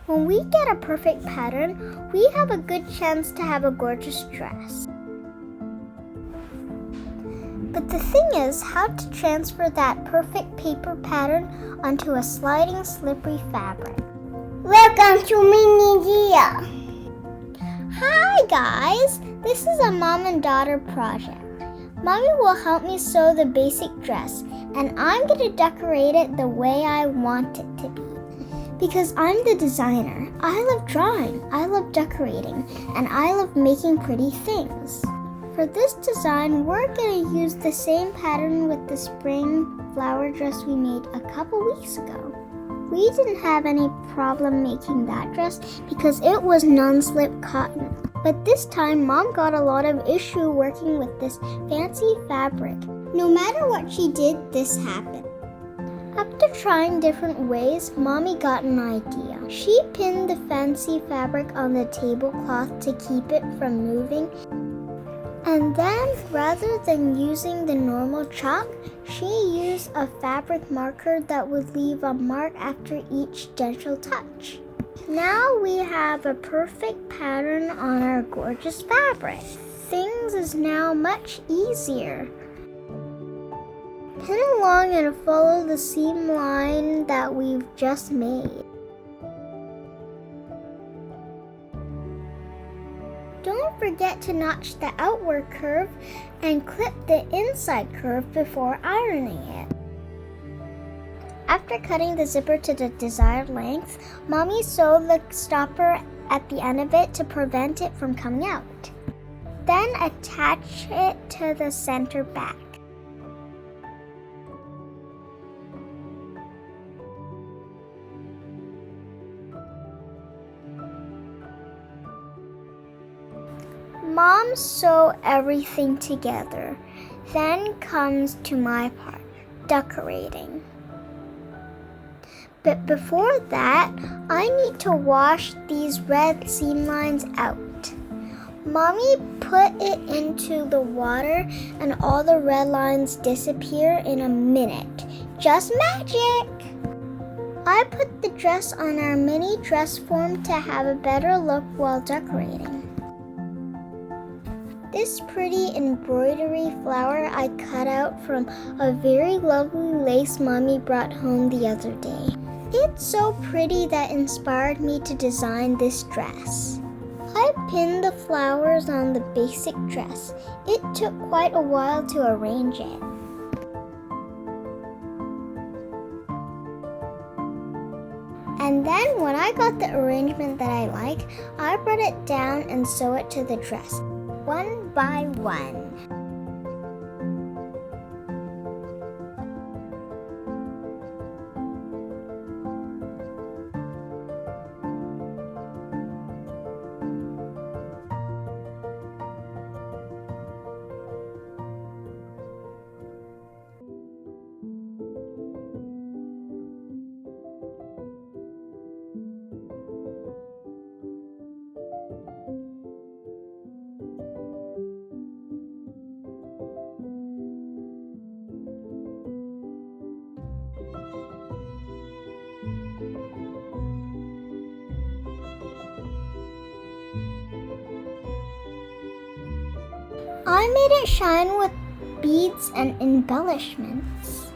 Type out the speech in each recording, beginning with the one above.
When we get a perfect pattern, we have a good chance to have a gorgeous dress. But the thing is how to transfer that perfect paper pattern onto a sliding, slippery fabric. Welcome to MiniLya. Hi guys, this is a mom and daughter project. Mommy will help me sew the basic dress, and I'm going to decorate it the way I want it to be. Because I'm the designer. I love drawing, I love decorating, and I love making pretty things. For this design, we're going to use the same pattern with the spring flower dress we made a couple weeks ago. We didn't have any problem making that dress because it was non-slip cotton. But this time, Mom got a lot of issue working with this fancy fabric. No matter what she did, this happened. After trying different ways, Mommy got an idea. She pinned the fancy fabric on the tablecloth to keep it from moving. And then, rather than using the normal chalk, she used a fabric marker that would leave a mark after each gentle touch. Now we have a perfect pattern on our gorgeous fabric. Things is now much easier. Pin along and follow the seam line that we've just made. Don't forget to notch the outward curve and clip the inside curve before ironing it. After cutting the zipper to the desired length, Mommy sewed the stopper at the end of it to prevent it from coming out. Then attach it to the center back. Mom sew everything together. Then comes to my part, decorating. But before that, I need to wash these red seam lines out. Mommy put it into the water and all the red lines disappear in a minute. Just magic! I put the dress on our mini dress form to have a better look while decorating. This pretty embroidery flower I cut out from a very lovely lace Mommy brought home the other day. It's so pretty that inspired me to design this dress. I pinned the flowers on the basic dress. It took quite a while to arrange it. And then when I got the arrangement that I like, I brought it down and sewed it to the dress, one by one. I made it shine with beads and embellishments.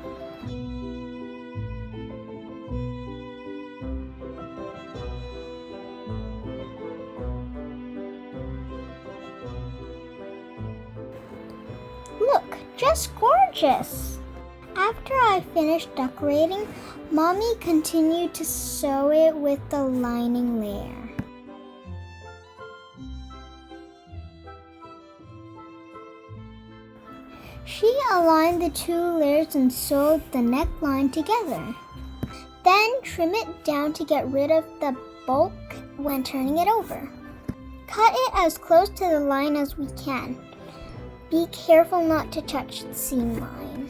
Look, just gorgeous! After I finished decorating, Mommy continued to sew it with the lining layer. She aligned the two layers and sewed the neckline together. Then trim it down to get rid of the bulk when turning it over. Cut it as close to the line as we can. Be careful not to touch the seam line.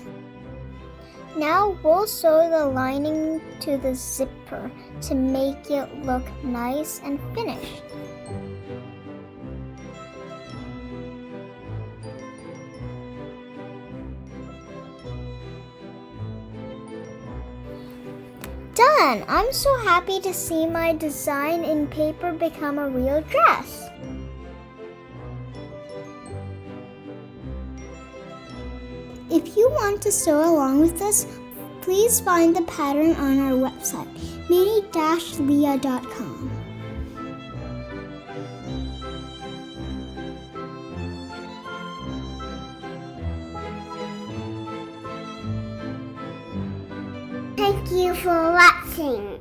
Now we'll sew the lining to the zipper to make it look nice and finished. Done! fun! I'm so happy to see my design in paper become a real dress. If you want to sew along with us, please find the pattern on our website, mini-lya.com. Thank you for watching.